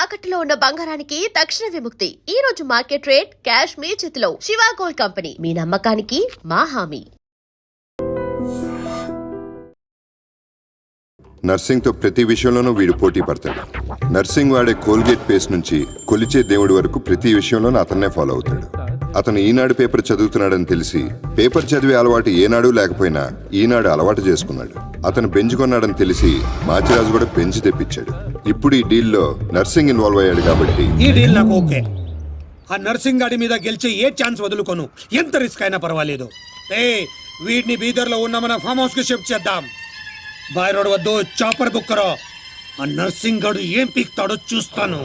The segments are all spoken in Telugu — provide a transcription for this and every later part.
తాకట్టులో ఉన్న బంగారానికి తక్షణ విముక్తి. ఈ రోజు మార్కెట్ రేట్ క్యాష్ మీ చేతిలో. శివ గోల్డ్ కంపెనీ, మీ నమ్మకానికి మా హామీ. నర్సింగ్తో ప్రతి విషయంలోనూ వీడు పోటీ పడతాడు. నర్సింగ్ వాడే కోల్గేట్ పేస్ట్ నుంచి కొలిచే దేవుడి వరకు ప్రతి విషయంలోనూ అతన్నే ఫాలో అవుతాడు. అతను ఈనాడు పేపర్ చదువుతున్నాడని తెలిసి పేపర్ చదివే అలవాటు ఏనాడు లేకపోయినా ఈనాడు అలవాటు చేసుకున్నాడు. అతను బెంచ్ కొన్నాడని తెలిసి మాచిరాజు కూడా బెంచ్ తెప్పించాడు. ఇప్పుడు ఈ డీల్లో నర్సింగ్ ఇన్వాల్వ్ అయ్యాడు కాబట్టి ఈ డీల్ నాకు ఓకే. ఆ నర్సింగ్ గాడి మీద గెలిచే ఏ ఛాన్స్ వదులుకోను, ఎంత రిస్క్ అయినా పర్వాలేదు. వీడిని బీదర్లో ఉన్న మన ఫామ్ హౌస్ కి షిఫ్ట్ చేద్దాం. బాయ్ రోడ్ వద్దు, చాపర్ బుక్ కరో. ఆ నర్సింగ్ గాడు ఏం పీక్తాడో చూస్తాను.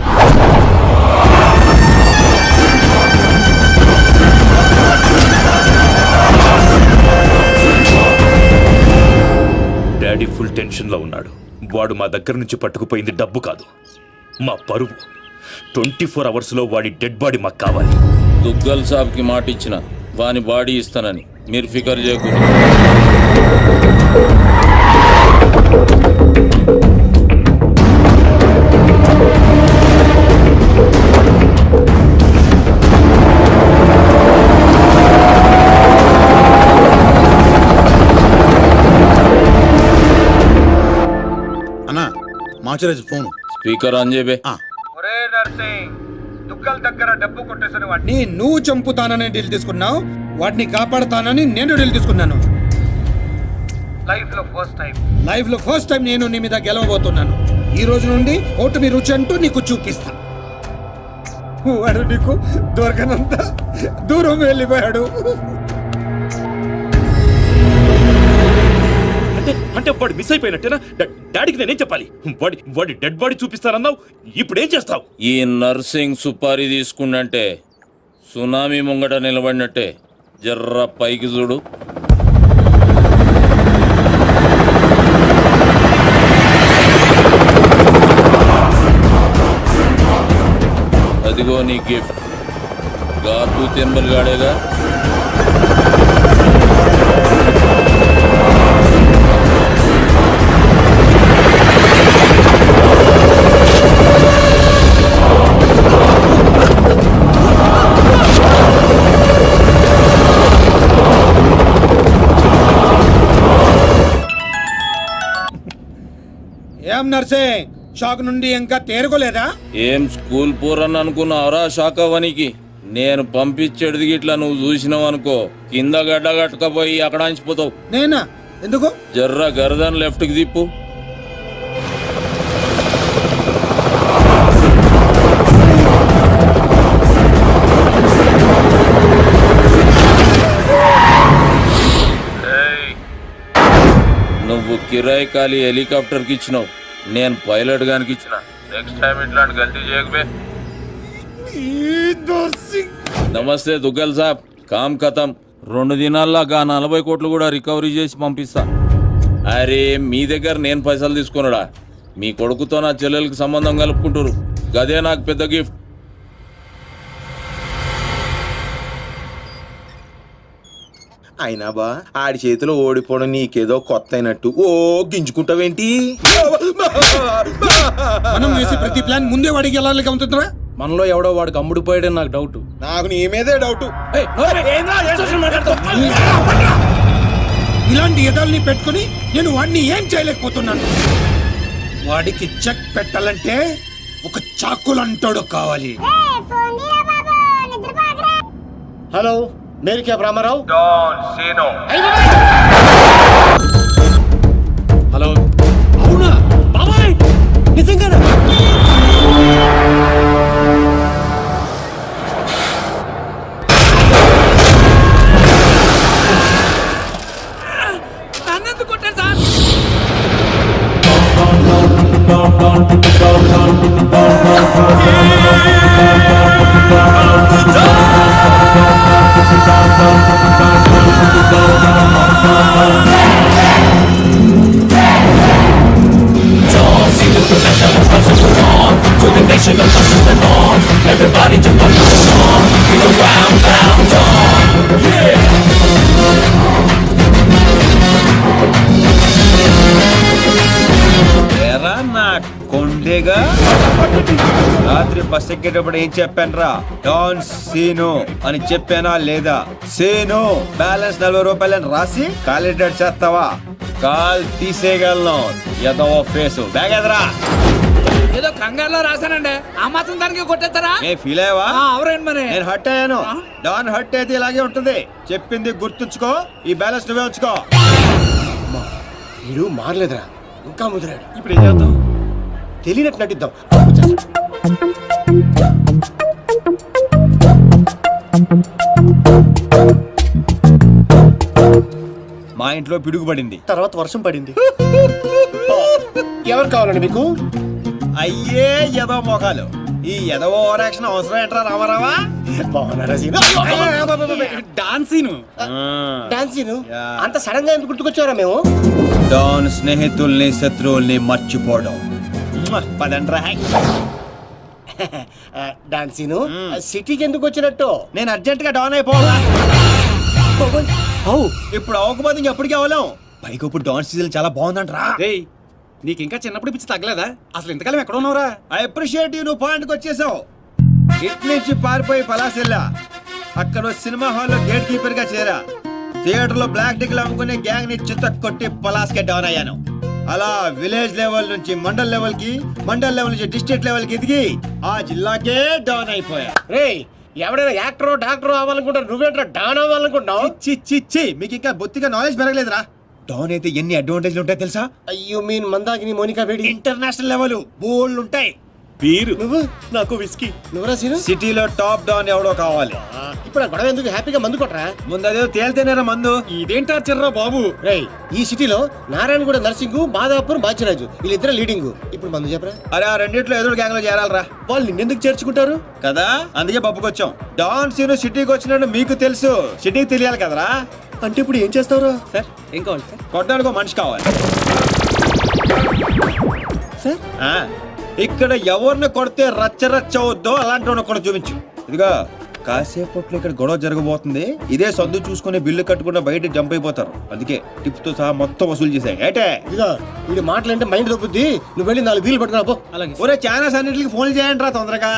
డాడీ ఫుల్ టెన్షన్ లో ఉన్నాడు. వాడు మా దగ్గర నుంచి పట్టుకుపోయింది డబ్బు కాదు, మా పరువు. 24 hours లో వాడి డెడ్ బాడీ మాకు కావాలి. దుగ్గల్ సాబ్ కి మాట ఇచ్చిన వాని బాడీ ఇస్తానని మీరు ఫికర్ చేయకూడదు. అన్నా మాచిరాజు ఫోన్ స్పీకర్ ఆన్ చేయబే. ఒరే నర్సింగ్, దుగ్గల్ దగ్గర డబ్బు కొట్టేసిన వాడిని నువ్వు చంపుతానని డీల్ తీసుకున్నావు, వాడిని కాపాడుతానని నేను డీల్ తీసుకున్నాను. లైఫ్ లో ఫస్ట్ టైం నేను నీ మీద గెలవబోతున్నాను. ఈ రోజు నుండి ఓటమి రుచి అంటూ నీకు చూపిస్తా. వాడు నీకు దొరకనంత దూరం వెళ్ళిపోయాడు. అంటే వాడు మిస్ అయిపోయినట్టేనా? డాడీకి నేనేం చెప్పాలి? వాడి డెడ్ బాడీ చూపిస్తానన్నావు, ఇప్పుడు ఏం చేస్తావు? ఈ నర్సింగ్ సుపారీ తీసుకుండంటే సునామీ ముంగట నిలబడినట్టే. జర్ర పైకి చూడు. అదిగో నీ గిఫ్ట్. గాతు తెంబల్ గాడేగా. ఏం నర్సింగ్, షాక్ నుండి ఇంకా తేరుకోలేదా? ఏం స్కూల్ పోరని అనుకున్నావురా షాక్ అవ్వనికి? నేను పంపించేది ఇట్లా నువ్వు చూసినావు అనుకో, కింద గడ్డ కట్టుకపోయి అక్కడ అంచిపోతావు. నేనా? ఎందుకు? జర్ర గర్దన్ లెఫ్ట్ కి తిప్పు. నువ్వు కిరాయి ఖాళీ హెలికాప్టర్ కి ఇచ్చినావు, నేను పైలట్ గానికి ఇచ్చిన. నెక్స్ట్ టైం ఇట్లాంటి గల్తీ చేయకబే. నమస్తే దుగ్గల్ సాబ్, కామ్ ఖతం. 2 దినాల్లో 40 కోట్లు కూడా రికవరీ చేసి పంపిస్తా. అరే మీ దగ్గర నేను పైసలు తీసుకున్నాడా? మీ కొడుకుతో నా చెల్లెలకి సంబంధం కలుపుకుంటారు, గదే నాకు పెద్ద గిఫ్ట్. అయినా బా ఆడి చేతిలో ఓడిపోవడం నీకేదో కొత్త అయినట్టు ఓ గింజుకుంటావేంటి? మనం వేసే ప్రతి ప్లాన్ ముందే వాడికి వెళ్ళాలి ఉంటుందిరా. మనలో ఎవడో వాడికి అమ్ముడు పోయాడని నాకు డౌట్. నాకు నీ మీదే డౌట్. ఇలాంటి ఎదాల్ని పెట్టుకుని నేను వాడిని ఏం చేయలేకపోతున్నాను. వాడికి చెక్ పెట్టాలంటే ఒక చాకులంటాడు కావాలి. हेलो मेरे क्या रामाराव హలో, అవునా బాబాయ్? నిజంగానా? నన్నెందుకు కొట్టారు సార్? Don't see the రాత్రి బస్ ఎక్కేటప్పుడు ఏం చెప్పాను రా? డాన్ సీను అని చెప్పానా లేదా? సీను బ్యాలెన్స్ 40 రూపాయలని రాసి కాలిడేట్ చేస్తావా? కాల్ తీసేయగలను. ఎదవ ఫేసు బ్యాగ్ ఎదరా. ఏదో కంగారులో రాశానండి, ఆ మాత్రం దానికి కొట్టేస్తారా? ఏ ఫీల్ అయ్యావా? అవునండి మరి. నేను హర్ట్ అయ్యాను. డాన్ హర్ట్ అయితే ఇలాగే ఉంటుంది. చెప్పింది గుర్తుంచుకో. ఈ బ్యాలెన్స్ నువ్వే ఉంచుకో. వీడు మారలేదురా, ఇంకా ముదిరాడు. ఇప్పుడు ఏం చేద్దాం? తెలియనట్టు నటిద్దాం. మా ఇంట్లో పిడుగుపడింది. తర్వాత వర్షం పడింది. ఎవరు కావాలండి మీకు? అయ్యే ఎదవ మొఖాలు. ఈ ఎదవ ఓవర్ యాక్షన్ అవసరం ఏంట్రా రామారావా? బాగున్నారా సీను? డాన్సీను. డాన్సీను అంత సడన్ గా ఎందుకు గుర్తుకొచ్చారా మేము? డాన్ స్నేహితుల్ని శత్రువుల్ని మర్చిపోవడం. పదండ్రా. డాన్సీను సిటీకి ఎందుకు వచ్చినట్టు? నేను అర్జెంట్ గా డాన్ అయిపోవాలా? ఇప్పుడు అవ్వకపోతే ఇంకెప్పటికీ అవ్వలేం. పైకి ఇప్పుడు డాన్ సీజన్ చాలా బాగుందంటరా. నీకు ఇంకా చిన్నప్పుడు పిచ్చి తగ్గలేదా? అసలు ఇంతకాలం ఎక్కడ ఉన్నావురా? I appreciate you. నువ్వు పాయింట్కి వచ్చేసావు. ఇట్ నుంచి పారిపోయి పలాసెల్లా. అక్కడ సినిమా హాల్లో గేట్ కీపర్ గా చేరా. థియేటర్ లో బ్లాక్ టికెట్లు అమ్ముకునే గ్యాంగ్ ని చిత్త కొట్టి పలాస్కే డౌన్ అయ్యాను. అలా విలేజ్ లెవెల్ నుంచి మండల్ లెవెల్ కి, మండల్ లెవెల్ నుంచి డిస్ట్రిక్ట్ లెవెల్ కి ఎదిగి ఆ జిల్లాకే డౌన్ అయిపోయా. రేయ్, ఎవడైనా యాక్టర్ డాక్టర్ అవ్వాలనుకుంటారు, నువ్వేంట్రా డాన్ అవ్వాలనుకుంటున్నావు? చి మీకు ఇంకా బొత్తిగా నాలెడ్జ్ పెరగలేదురా. డౌన్ అయితే ఎన్ని అడ్వాంటేజ్లు ఉంటాయి తెలుసా? యు మీన్ మందాకిని మోనికా వేడి? ఇంటర్నేషనల్ లెవెల్ బోల్డ్ ఉంటాయి. నువ్వు నాకు విస్కీ. నువ్వురా సీను? సిటీలో టాప్ డౌన్ ఎవడో కావాలి. ఇప్పుడు ఆ గొడవ ఎందుకు? హ్యాపీగా మందు కొట్టరా. ముందు అదే తేలితేనేరా మందు. ఇదేంటా చిర్రా బాబు? రేయ్, ఈ సిటీలో నారాయణగూడ నర్సింగ్, బాదాపూర్ బాచిరాజు వీళ్ళిద్దరు లీడింగ్. ఇప్పుడు మందు చెప్పరా. అరే ఆ రెండిట్లో ఎదురు గ్యాంగ్ లో చేరాలరా. వాళ్ళు నిన్నెందుకు చేర్చుకుంటారు కదా, అందుకే పప్పుకొచ్చాం. డాన్ సీను సిటీకి వచ్చినట్టు మీకు తెలుసు, సిటీకి తెలియాలి కదరా. అంటే ఇప్పుడు ఏం చేస్తావురా? సార్ ఏం కావాలి సార్? కొట్టడానికి మనిషి కావాలి సార్. ఇక్కడ ఎవరిని కొడితే రచ్చ రచ్చ అవుద్దో అలాంటి కూడా చూపించు. ఇదిగా కాసేపట్లో ఇక్కడ గొడవ జరగబోతుంది. ఇదే సందు చూసుకుని బిల్లు కట్టుకున్న బయట జంప్ అయిపోతారు. అందుకే టిప్ తో సహా మొత్తం వసూలు చేశాయి. ఏటే ఇదిగా వీడి మాటలంటే మైండ్ దొబ్బుద్ది. నువ్వు వెళ్ళి 4 వీలు పట్టుకురా పో. అలాగే. ఒరే ఛానల్స్ అన్నిటికి ఫోన్ చేయండి రా తొందరగా.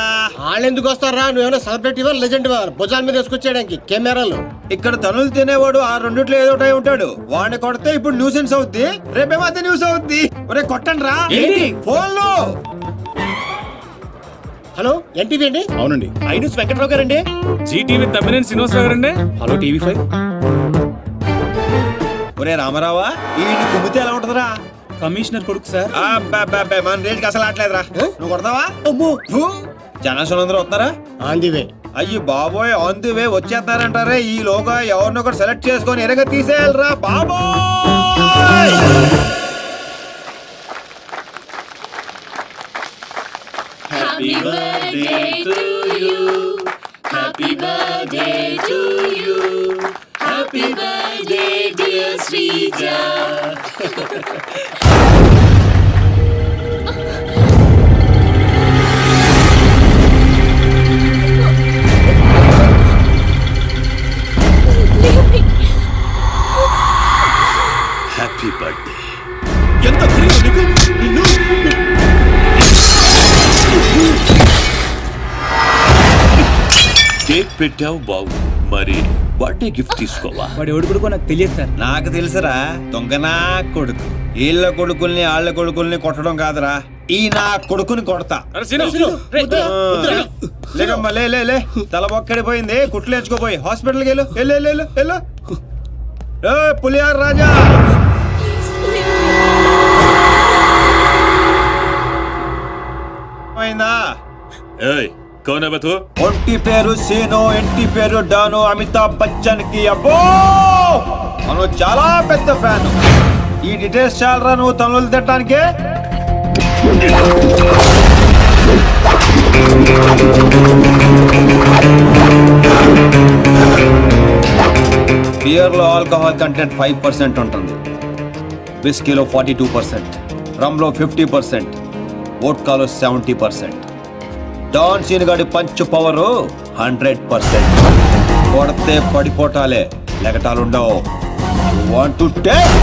వాళ్ళు ఎందుకు వస్తారా? నువ్వేమైనా సెలబ్రిటీవా, లెజెండ్ వా? భుజాల మీద వేసుకొచ్చేయడానికి కెమెరాలు. ఇక్కడ తనులు తినేవాడు ఆ రెండిట్లో ఏదో ఒకటి ఉంటాడు. వాడిని కొడితే ఇప్పుడు న్యూసెన్స్ అవుద్ది, రేపేమో అదే న్యూస్ అవుద్ది. ఒరే కొట్టండి రా ఫోన్లో. హలో, ఎన్టీవీ అండి? అవునండి. ఐన్యూస్ వెంకట్రావు గారండి? జీటీవీ తమ్మినేని శ్రీనివాసరావు గారండి? Hello TV5. ఒరే రామారావా, ఈ కుమ్మితే ఎలా ఉంటుందిరా? కమిషనర్ కొడుకు సార్. మన రేంజ్కి అసలు ఆటలేదురా. నువ్వు కొడతావా? అమ్మో, జనాశులు అందరూ వస్తారా? On the way. అయ్యి బాబోయ్, ఆన్ ది వే వచ్చేస్తారంటారే. ఈ లోగా ఎవరినో ఒకటి సెలెక్ట్ చేసుకొని ఎరగ తీసేయాలరా బాబోయ్. Happy birthday to you. Happy birthday to you. Happy birthday, dear Srija. Happy birthday. ఎంత ధైర్యం నీకు? నిన్ను కేక్ పెట్టావు బావు, మరి బర్త్డే గిఫ్ట్ తీసుకోవా? వాడు ఎవడు కొడుకో నాకు తెలియదు సార్. నాకు తెలుసురా, దొంగనా కొడుకు. వీళ్ళ కొడుకుల్ని వాళ్ళ కొడుకుల్ని కొట్టడం కాదురా, ఈ నా కొడుకుని కొడతా. లేకమ్మా లే లే లే, తల బొక్కడిపోయింది, కుట్లు ఎంచుకోపోయి హాస్పిటల్కి వెళ్ళు. వెళ్ళు వెళ్ళు వెళ్ళు. ఏ పులియార్ రాజా, అయిందా? ఏయ్ కౌన్ హై బే తూ? ఒంటి పేరు సీను, ఇంటి పేరు డాను. అమితాబ్ బచ్చన్ కి అబ్బో మనం చాలా పెద్ద ఫ్యాన్. ఈ డీటెయిల్స్ చాలరా నువ్వు తనులు తిట్టడానికి? బియర్ లో ఆల్కహాల్ కంటెంట్ 5% ఉంటుంది, విస్కీలో 42%, రమ్ లో 50%, వోడ్కాలో 70%. డాన్ సీన్ గాడి పంచ్ పవర్ 100%. కొడితే పడిపోటాలే, లెగటాలుండవు. Want to take?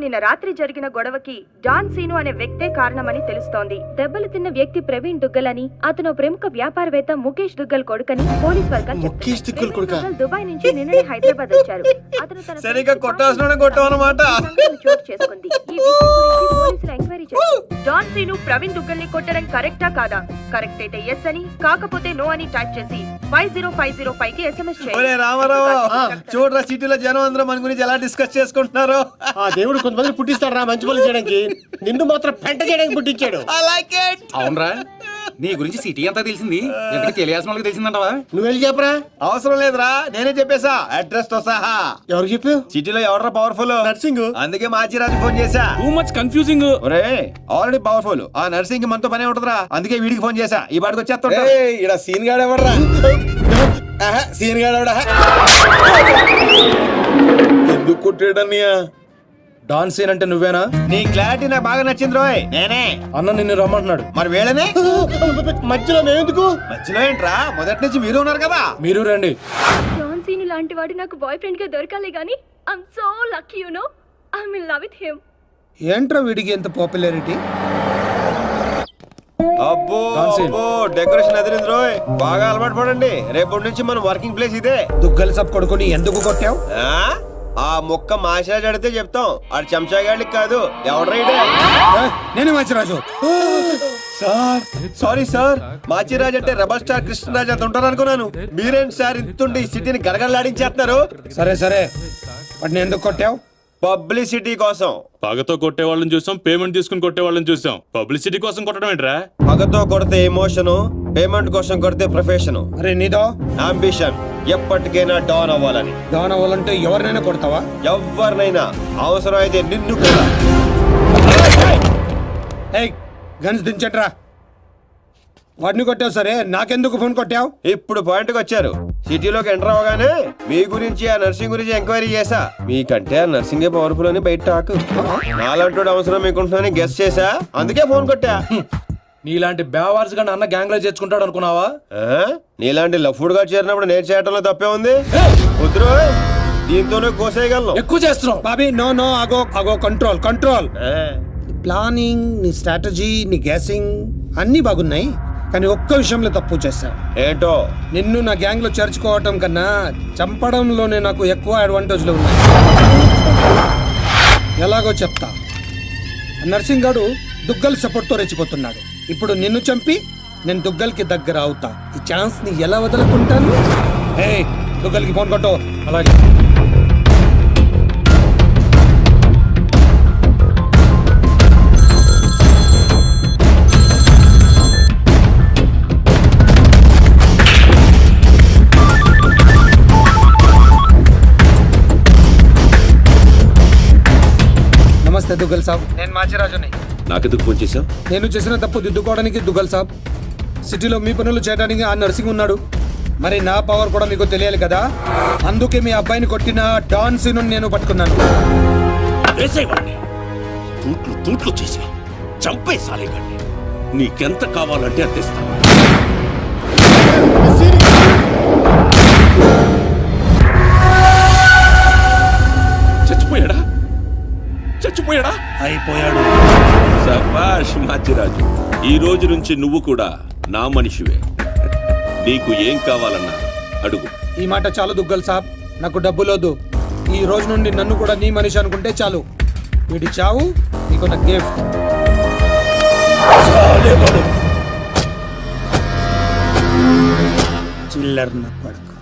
నిన్న రాత్రి జరిగిన గొడవకి డాన్ సీను అనే వ్యక్తే కారణమని తెలుస్తోంది. దెబ్బలు తిన్న వ్యక్తి ప్రవీణ్ దుగ్గల్ అని, అతను ప్రముఖ వ్యాపారవేత్త ముఖేష్ దుగ్గల్ కొడుకని పోలీస్ వర్గాలు ముఖేష్ దుగ్గల్ కొడుకా? దుబాయ్ నుంచి నిన్ననే హైదరాబాద్ వచ్చారు. అతను తన సరిగ్గా కొట్టాల్సిన కొట్టావన్నమాట. సంఘటన చోటు చేసుకుంది. ఈ విషయం గురించి పోలీసులు ఎంక్వైరీ చేశారు. డాన్ సీను ప్రవీణ్ దుగ్గల్ ని కొట్టడం కరెక్టా కాదా? కరెక్ట్ అయితే ఎస్ అని, కాకపోతే నో అని టైప్ చేసి 50505 కి SMS ఒరే చేయండి. రామారావు, చూడరా సిటీలో జనం అందరూ మన గురించి ఎలా డిస్కస్ చేసుకుంటున్నారు. ఆ దేవుడు కొంతమంది పుట్టిస్తాడు రా మంచి పనులు చేయడానికి, నిన్ను మాత్రం పెంట చేయడానికి పుట్టించాడు. I like it. అవునరా, నీ గురించి సిటీ అంతా తెలిసింది. ఎందుకు తెలియాల్సిన వాళ్ళకి తెలిసిందంటావా? నువ్వు వెళ్ళి చెప్పరా. అవసరం లేదురా, నేనే చెప్పేశా అడ్రస్ తో సహా. ఎవరు చెప్పావు? సిటీలో ఎవడరా పవర్ఫుల్? నర్సింగ్. అందుకే మాచిరాజు ఫోన్ చేశా. Too much confusing. ఒరే ఆల్రెడీ పవర్ఫుల్, ఆ నర్సింగ్ మనతో పనే ఉంటదిరా. అందుకే వీడికి ఫోన్ చేశా, ఈ బాడికి వచ్చేస్తా. ఇక్కడ సీన్ గాడు ఎవడరా? సీన్ గాడు ఎవడా? ఎందుకు కొట్టాడన్నయ్యా? డాన్ సీన్ అంటే నువ్వేనా? నీ క్లారిటీ నాకు బాగా నచ్చింది రోయ్. నేనే. అన్న నిన్ను రమ్మంటున్నాడు. మరి వేళనే మధ్యలో మేమెందుకు? మధ్యలో ఏంట్రా, మొదటి నుంచి మీరు ఉన్నారు కదా. మీరు రండి. డాన్ సీను లాంటి వాడు నాకు బాయ్ ఫ్రెండ్ గా దొరకాలి గానీ I'm so lucky, you know. I'm in love with him. ఏంట్రా వీడికి ఎంత పాపులారిటీ? అబ్బో అబ్బో, డెకరేషన్ అదిరింది రోయ్. బాగా అలవాటు పడండి, రేపటి నుంచి మన వర్కింగ్ ప్లేస్ ఇదే. దుగ్గల్ సబ్ కొడుకుని ఎందుకు కొట్టావు? ఆ మొక్క మాసిరాజు అడిగితే చెప్తాం, ఆడు చెంచాగాడికి కాదు. ఎవడ్రైడే? నేనే Manchiraju. Sir sorry sir, Machiraj అంటే రెబల్ స్టార్ కృష్ణరాజ్ అంత ఉంటారు అనుకున్నాను. మీరేంటి సార్ ఇంతుండి ఈ సిటీని గడగడలాడించేస్తున్నారు? సరే సరే, వాడిని ఎందుకు కొట్టావు? పబ్లిసిటీ కోసం. పగతో కొట్టే వాళ్ళని చూసాం, పేమెంట్ తీసుకుని కొట్టే వాళ్ళని చూసాం. పబ్లిసిటీ కోసం కొట్టడం ఏంట్రా? పగతో కొడితే ఎమోషను, పేమెంట్ కోసం కొడితే ప్రొఫెషను. అరే నీదో అంబిషన్ ఎప్పటికైనా డాన్ అవ్వాలని. దాని వాళ్ళంటే ఎవరినైనా కొడతావా? ఎవరినైనా, అవసరం అయితే నిన్ను కూడా. ఏయ్ గన్స్ దించట్రా. వాడిని కొట్టావు సరే, నాకెందుకు ఫోన్ కొట్టావు? ఇప్పుడు పాయింట్కి వచ్చారు. సిటీలోకి ఎంటర్ అవ్వగానే మీ గురించి, ఆ నర్సింగ్ గురించి ఎంక్వైరీ చేశా. మీకంటే ఆ నర్సింగే పవర్ఫుల్ అని బయట టాక్. నాలంటోడు అవసరం మీకుంటున్నాని గెస్ చేశా, అందుకే ఫోన్ కొట్టా. నీలాంటి బేవార్స్ గా అన్న గ్యాంగ్ లో చేర్చుకుంటాడు అనుకున్నావా? నీలాంటి లఫ్డ్ గా చేరినప్పుడు నేను చేయటంలో తప్పే ఉంది. వద్దురు, దీంతోనే కోసేయగలను. ఎక్కువ చేస్తున్నావు బాబీ. నో నో, అగో అగో, కంట్రోల్ కంట్రోల్. ప్లానింగ్, నీ స్ట్రాటజీ, నీ గ్యాసింగ్ అన్నీ బాగున్నాయి, కానీ ఒక్క విషయంలో తప్పు చేశావు. ఏంటో? నిన్ను నా గ్యాంగ్ లో చేర్చుకోవటం కన్నా చంపడంలోనే నాకు ఎక్కువ అడ్వాంటేజ్లు ఉన్నాయి. ఎలాగో చెప్తా. నర్సింగ్ గాడు దుగ్గల్ సపోర్ట్ తో రెచ్చిపోతున్నాడు. ఇప్పుడు నిన్ను చంపి నేను దుగ్గల్ కి దగ్గర అవుతా. ఈ ఛాన్స్ ని ఎలా వదులుకుంటాను? ఏయ్ దుగ్గల్ కి ఫోన్ కొట్టు. అలాగే. నమస్తే దుగ్గల్ సాబ్, నేను మాచిరాజుని. నాకెందుకు ఫోన్ చేసావు? నేను చేసిన తప్పు దిద్దుకోవడానికి దుగ్గల్ సాబ్, సిటీలో మీ పనులు చేయడానికి ఆ నర్సింగ్ ఉన్నాడు. మరి నా పవర్ కూడా మీకు తెలియాలి కదా. అందుకే మీ అబ్బాయిని కొట్టిన డాన్ సీను నేను పట్టుకున్నాను. వేసేవాడిని తూట్లు తూట్లు చేసి చంపేసాలేకండి. నీకెంత కావాలంటే అందిస్తాను. చచ్చిపోయాడా? చచ్చిపోయాడా? అయిపోయాడు. శభాష్ మాచిరాజు, ఈ రోజు నుంచి నువ్వు కూడా నా మనిషివే. నీకు ఏం కావాలన్నా అడుగు. ఈ మాట చాలు దుగ్గల్ సాబ్, నాకు డబ్బులోదు. ఈ రోజు నుండి నన్ను కూడా నీ మనిషి అనుకుంటే చాలు. వీడి చావు నీకు నా గిఫ్ట్. చిల్లర్ నా కొడుకు.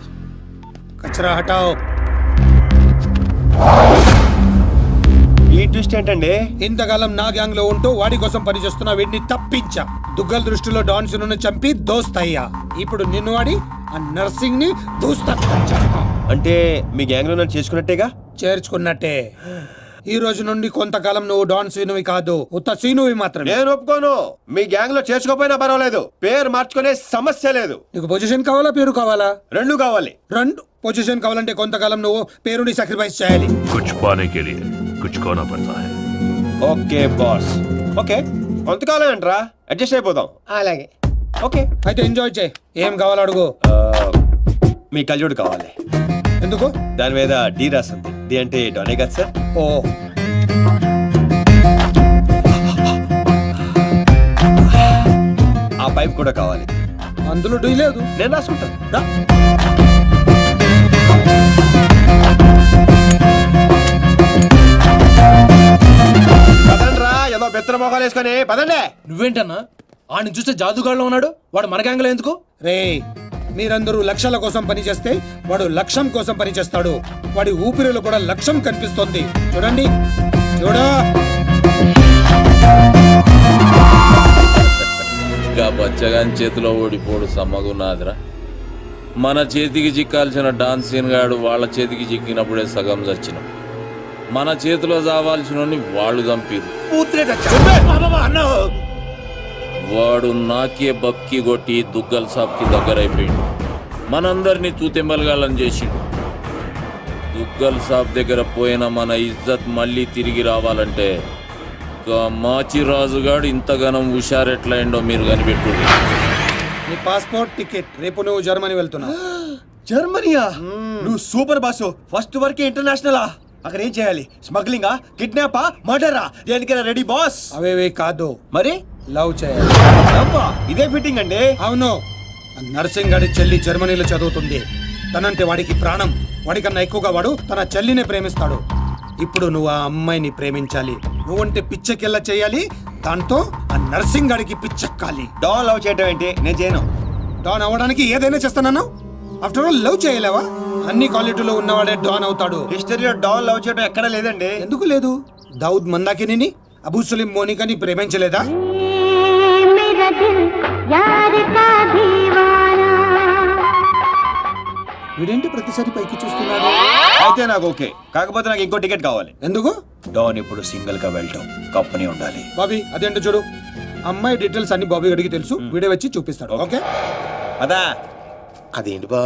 కచరా హటావ్. ఈ ట్విస్ట్ ఏంటండి? ఇంతకాలం నా గ్యాంగ్ లో ఉంటూ వాడి కోసం పనిచేస్తున్న వీడిని తప్పించా. దుగ్గల్ దృష్టిలో డాన్ సీనుని చంపి దోస్తయ్యా. ఇప్పుడు నిన్ను వాడి ఆ నర్సింగ్ ని అంటే మీ గ్యాంగ్ లో నన్ను చేసుకున్నట్టేగా? చేర్చుకున్నట్టే. ఈ రోజు నుండి కొంతకాలం నువ్వు డాన్ సీనువి కాదు, ఉత్త సీనువి మాత్రమే. నేను ఒప్పుకోను. మీ గ్యాంగ్ లో చేర్చుకోపోయినా పర్వాలేదు, పేరు మార్చుకునే సమస్య లేదు. నీకు పొజిషన్ కావాలా, పేరు కావాలా? రెండు కావాలి. రెండు. పొజిషన్ కావాలంటే కొంతకాలం నువ్వు పేరుని సాక్రిఫైస్ చేయాలి. కుచ్ పానే కే లియే కుచ్ కోనా పడతా హై. Okay boss, okay. కొంతకాలం ఏంట్రా, అడ్జస్ట్ అయిపోదాం. అలాగే. ఓకే అయితే ఎంజాయ్ చేయి. ఏం కావాలో అడుగు. మీ కళ్ళజోడు కావాలి. ఎందుకు? దాని మీద డి రాసింది. డి అంటే డోనే కదా సార్? ఓ ఆ పైప్ కూడా కావాలి. అందులో డీ లేదు. నేను రాసుకుంటాను రా. పదండ్రా, ఏదో బెత్తర మొఖాలు వేసుకొని పదండి. నువ్వేంటన్నా ఆడిని చూస్తే జాదుగాడులో ఉన్నాడు, వాడు మన గ్యాంగ్లో ఎందుకు? రే, మీరందరూ లక్ష్యాల కోసం పనిచేస్తే వాడు లక్ష్యం కోసం పనిచేస్తాడు. వాడి ఊపిరిలో కూడా లక్ష్యం కనిపిస్తోంది. చూడండి, చూడా. ఇంకా బచ్చగాని చేతిలో ఓడిపోడు సమ్మగున్నాదిరా. మన చేతికి చిక్కాల్సిన డాన్స్ సీన్ గాడు వాళ్ళ చేతికి చిక్కినప్పుడే సగం చచ్చినాం. మన చేతిలో చావాల్సిన వాళ్ళు చంపిరు. వాడు నాకే బక్కి కొట్టి దుగ్గల్ సాబ్కి దగ్గరైపోయిండు. మనందరినీ తూతెంబలగాలని చేసిండు. దుగ్గల్ సాబ్ దగ్గర పోయిన మన ఇజ్జత్ మళ్ళీ తిరిగి రావాలంటే మాచిరాజుగాడు ఇంతగానం హుషారెట్లయిండో మీరు కనిపెట్టుర్రి. నీ పాస్పోర్ట్ టికెట్, రేపు నువ్వు జర్మనీ వెళ్తున్నావు. జర్మనీయా? నువ్వు సూపర్ బాసు. ఫస్ట్ వరకే ఇంటర్నేషనలా? అక్కడ ఏం చేయాలి? స్మగ్లింగా, కిడ్నాపా, మర్డరా? దేనికైనా రెడీ బాస్. అవేవే కాదు, మరి లవ్ చేయాలి. అబ్బా, ఇదే ఫిట్టింగ్ అండి. అవును, నర్సింగ్ గారి చెల్లి జర్మనీలో చదువుతుంది. తనంటే వాడికి ప్రాణం. వాడికన్నా ఎక్కువగా వాడు తన చెల్లిని ప్రేమిస్తాడు. ఇప్పుడు నువ్వు ఆ అమ్మాయిని ప్రేమించాలి. నువ్వంటే పిచ్చెకెళ్ళ చేయాలి. దాంతో ఆ నర్సింగ్ గాడికి పిచ్చెక్కాలి. డాన్ లవ్ చేయటం ఏంటి? నేను చేయను. డాన్ అవ్వడానికి ఏదైనా చేస్తానన్నావు. ఆఫ్టర్ ఆల్ లవ్ చేయలేవా? అన్ని క్వాలిటీలో ఉన్నవాడే డాన్ అవుతాడు. హిస్టరీలో డాన్ లవ్ చేయడం ఎక్కడా లేదండి. ఎందుకు లేదు? దావుద్ మందాకిని, అబూ సలీం మోనికాని ప్రేమించలేదా? వీడేంటి ప్రతిసారి పైకి చూస్తున్నాడు? అయితే నాకు ఓకే. కాకపోతే నాకు ఇంకో టికెట్ కావాలి. ఎందుకు? డాన్ ఇప్పుడు సింగిల్ గా వెళ్ళటం కంపెనీ ఉండాలి. బాబీ, అదేంటో చూడు. అమ్మాయి డీటెయిల్స్ అన్ని బాబీ గడికి తెలుసు. వీడే వచ్చి చూపిస్తాడు. ఓకే అదా? అదేంటి బా,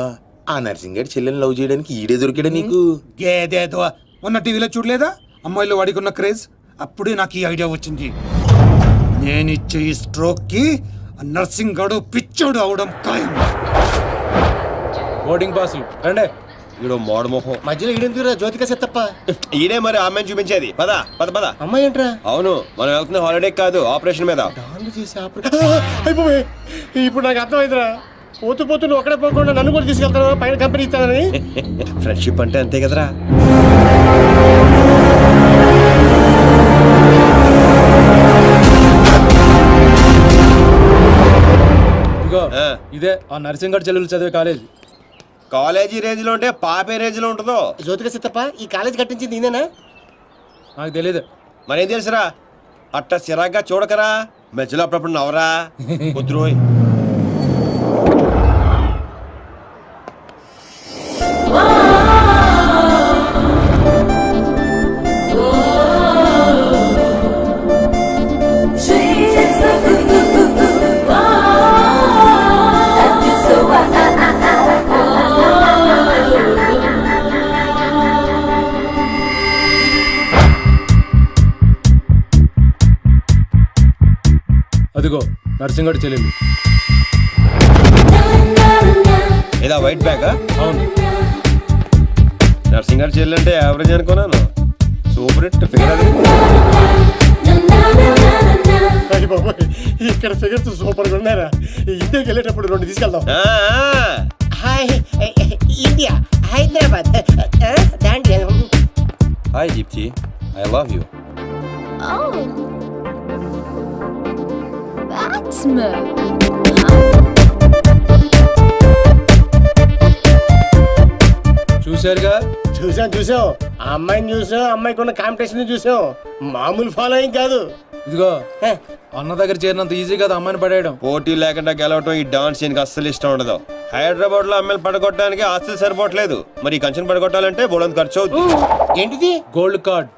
ఆ నర్సింగ్ గారి చెల్లెని లవ్ చేయడానికి ఈడే దొరికాడా నీకు? గేదేదో మొన్న టీవీలో చూడలేదా అమ్మాయిలు వాడికి ఉన్న క్రేజ్? అప్పుడే నాకు ఈ ఐడియా వచ్చింది. నేనిచ్చే ఈ స్ట్రోక్ కి నర్సింగ్ గాడు పిచ్చోడు అవడం ఖాయం. బోర్డింగ్ పాసులు రండే. ఈడో మోడ మొహం. మధ్యలో ఈడెందుకురా జ్యోతిక సెత్తప్ప? ఈడే మరి అమ్మాయిని చూపించేది. పద పద పద. అమ్మాయి ఏంట్రా? అవును, మనం వెళ్తున్న హాలిడే కాదు, ఆపరేషన్ మీద. డాన్లు చేసి అయిపోయి. ఇప్పుడు నాకు అర్థమైందిరా. పోతూ పోతూ నువ్వు అక్కడే పోకుండా నన్ను కూడా తీసుకెళ్తాను, పైన కంపెనీ ఇస్తానని. ఫ్రెండ్షిప్ అంటే అంతే కదరా. ఇదిగో ఇదే ఆ నర్సింగడ్ చెల్లెలు చదివే కాలేజ్. కాలేజీ రేంజ్ లో ఉంటే పాపే రేంజ్ లో ఉంటుందో. జ్యోతిక సెత్తప్ప ఈ కాలేజ్ కట్టించింది నేనేనా? నాకు తెలియదు. మరేం తెలుసురా? అట్ట చిరాగ్గా చూడకరా, మధ్యలో అప్పుడప్పుడు నవరా. కుదురోయ్. అదిగో నర్సింగడ్ చెల్లెలు. ఏదా వైట్ బ్యాగ్? అవును. నర్సింగ్ గారు చెల్లంటే యావరేజ్ అనుకున్నాను. సూపర్ హిట్ ఫిగర్ అది. ఇక్కడ ఫిగర్స్ సూపర్ గా ఉన్నారా? ఇండియాకి వెళ్ళేటప్పుడు 2 తీసుకెళ్దాం. Hi India, Hyderabad. Hi Deepti, I love you. చూశారుగా? చూసాం. ఆ అమ్మాయిని చూసాం, అమ్మాయికి ఉన్న కాంపిటీషన్ చూసాం. మామూలు ఫాలోయింగ్ కాదు. ఇదిగో అన్న దగ్గర చేరినంత ఈజీ కదా అమ్మాయిని పడేయడం. పోటీ లేకుండా గెలవటం ఈ డాన్స్ సీన్కి అస్సలు ఇష్టం ఉండదు. హైదరాబాద్ లో అమ్మాయిలు పడగొట్టడానికి ఆస్తులు సరిపోవట్లేదు. మరి ఈ కంచెన్ పడగొట్టాలంటే బోళంత ఖర్చు అవుతుంది. ఏంటిది? Gold card.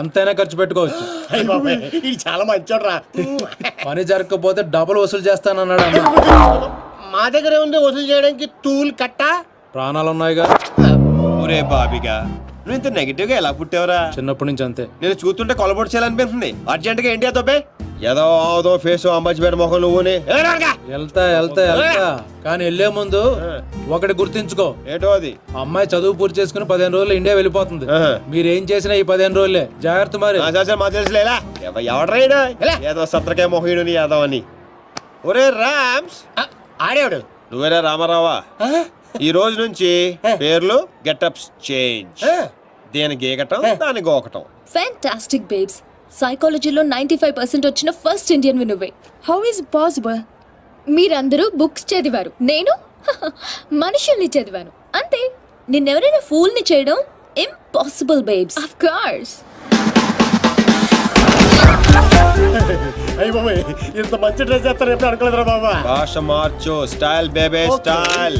ఎంతైనా ఖర్చు పెట్టుకోవచ్చు. ఇది చాలా మంచోడ్రా. పని జరగకపోతే డబుల్ వసూలు చేస్తానన్నాడు అన్న. మా దగ్గర ఉంది వసూలు చేయడానికి తూల్ కట్ట. ప్రాణాలు ఉన్నాయిగా. ఒరే బాబిగా, నువ్వు ఇంత నెగిటివ్ గా ఎలా పుట్టావురా? చిన్నప్పటి నుంచి అంతే. నేను చూస్తుంటే కొలబొట్టు చేయాలనిపిస్తుంది. అర్జెంట్ గా ఇండియా తోపే. ఏదో ఆదో ఫేస్ అంబాజీపేట మొహం నువ్వుని వెళ్తా కానీ వెళ్లే ముందు ఒకటి గుర్తించుకో. ఏటో అది? అమ్మాయి చదువు పూర్తి చేసుకుని 15 రోజులు ఇండియా వెళ్ళిపోతుంది. మీరేం చేసినా ఈ 15 రోజులే జాగ్రత్త. మరి మా తెలుసులేలా ఎవడ్రైనా ఏదో సత్రకే మొహీడు నీ యాదవ్ అని. ఒరే రామ్స్, ఆడేవాడు నువ్వేరా రామారావా? ఈ రోజు నుంచి పేర్లు గెటప్స్ చేంజ్. దేని గీకటం దాని గోకటం. Fantastic babes. సైకాలజీలో 95% వచ్చిన ఫస్ట్ ఇండియన్ నువ్వే. How is possible? మీరందరూ బుక్స్ చదివారు, నేను మనుషుల్ని చదివాను అంతే. నిన్నెవరైనా ఫూల్ ని చేయడం ఇంపాసిబుల్ బేబ్స్. Of course. అయ్యి బాబాయ్, ఇంత మంచి డ్రెస్ చేస్తారు ఎప్పుడు అనుకోలేదురా బాబా. భాష మార్చు, స్టైల్ బేబే స్టైల్.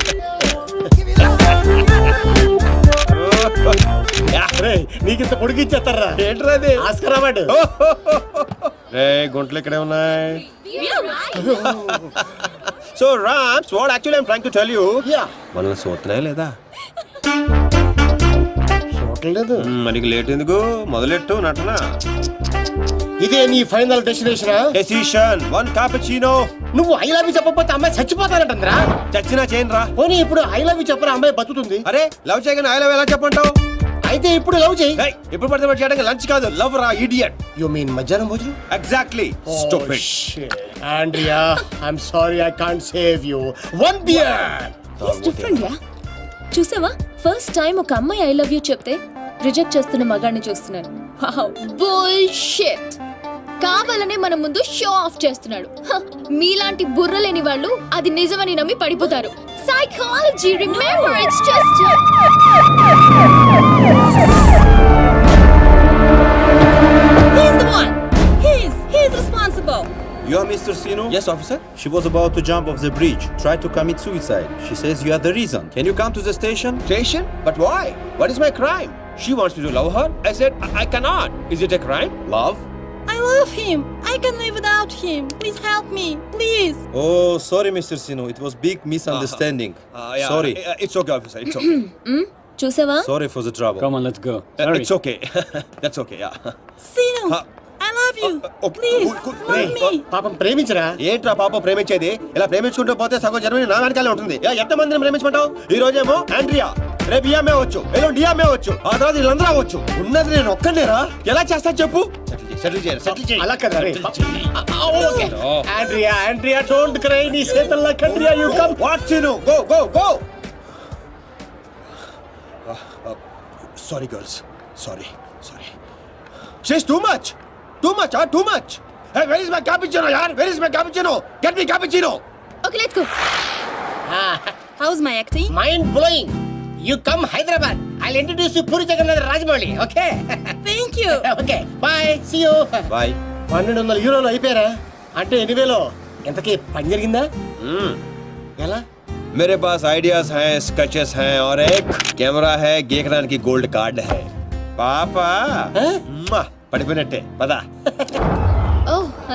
నీకు ఇంత పొడిగి ఇచ్చేస్తారా? ఏంట్రా అది? Oscar award. రే గుంటలు ఇక్కడే ఉన్నాయి. So Rams, what actually I'm trying to tell you, మనల్ని చూస్తున్నాయా లేదా? చూడలేదు. మనకి లేట్ ఎందుకు, మొదలెట్టు నటన. ఇదే నీ ఫైనల్ డెస్టినేషన్? Decision 1 cappuccino. నువ్వు ఐ లవ్ యూ చెప్పకపోతే అమ్మాయి చచ్చిపోతానంటుందిరా. చచ్చినా చేయను రా. పోనీ ఇప్పుడు ఐ లవ్ యూ చెప్పరా, అమ్మాయి బతుకుతుంది. అరే లవ్ చేయగానే ఐ లవ్ ఎలా చెప్పంటావు? అయితే ఇప్పుడు లవ్ చేయి. ఇప్పుడు పడితే పడి చేయడానికి లంచ్ కాదు, లవ్ రా ఇడియట్. యు మీన్ మధ్యాహ్నం భోజనం? Exactly. Stupid. Andrea, I'm sorry, I can't save you. One beer. It's different yeah. చూసావా, ఫస్ట్ టైం ఒక అమ్మాయి ఐ లవ్ యూ చెప్తే రిజెక్ట్ చేస్తున్న మగాడిని చూస్తున్నాను. Wow, bullshit. కావాలనే మన ముందు షో ఆఫ్ చేస్తున్నాడు. మీలాంటి బుర్ర లేని వాళ్ళు అది నిజమని నమ్మి పడిపోతారు. Psychology, remember, it's just he's the one. He's responsible. You are Mr. Sinu? Yes, officer. She was about to jump off the bridge, tried to commit suicide. She says you are the reason. Can you come to the station? Station? But why? What is my crime? She wants me to love her. I said I cannot. Is it a crime? Love? I love him. I can live without him. Please help me, please. Oh, sorry, Mr. Sinu. It was big misunderstanding. Yeah. Sorry. It's okay, officer. It's okay. చూసావా? Sorry for the trouble. Come on, let's go. It's okay. That's okay. Yeah. Sinu, I love you. Okay. Please, Hey, help me. పాపం ప్రేమించరా. ఏంట్రా పాప ప్రేమించేది? ఇలా ప్రేమించుకుంటూ పోతే సగం జర్మనీ నా వెనకాలే ఉంటుంది. ఎంతమందిని ప్రేమించుకుంటావు? ఈ రోజేమో ఆండ్రియా, రేపు ఈఎంఏ అవచ్చు, ఎల్లుండి డిఎంఏ అవచ్చు, ఆ తర్వాత వీళ్ళందరూ అవచ్చు. ఉన్నది నేను ఒక్కనేరా? ఎలా చేస్తా చెప్పు? సెటిల్ చేయాలి. అలా కదా రే. ఓకే. Andrea, don't cry. నీ చేతల్లో కండ్రియా, you come. What scene? Go. Sorry girls. Sorry. She's too much. Too much. Hey, where is my cappuccino, yaar? Where is my cappuccino? Get me cappuccino. Okay, let's go. How's my acting? Mind blowing. You come Hyderabad. I'll introduce you Puri Jagannadh Rajamouli. Okay. Thank you. Okay. Bye. See you. Bye. 1200 యూరోలు అయిపోయారా? అంటే 8,000. ఎంతకీ పని జరిగిందా? ఎలా? मेरे पास आइडियाज हैं, स्केचेस हैं और एक कैमरा है, गेकरान की गोल्ड कार्ड है. पापा पढ़ पता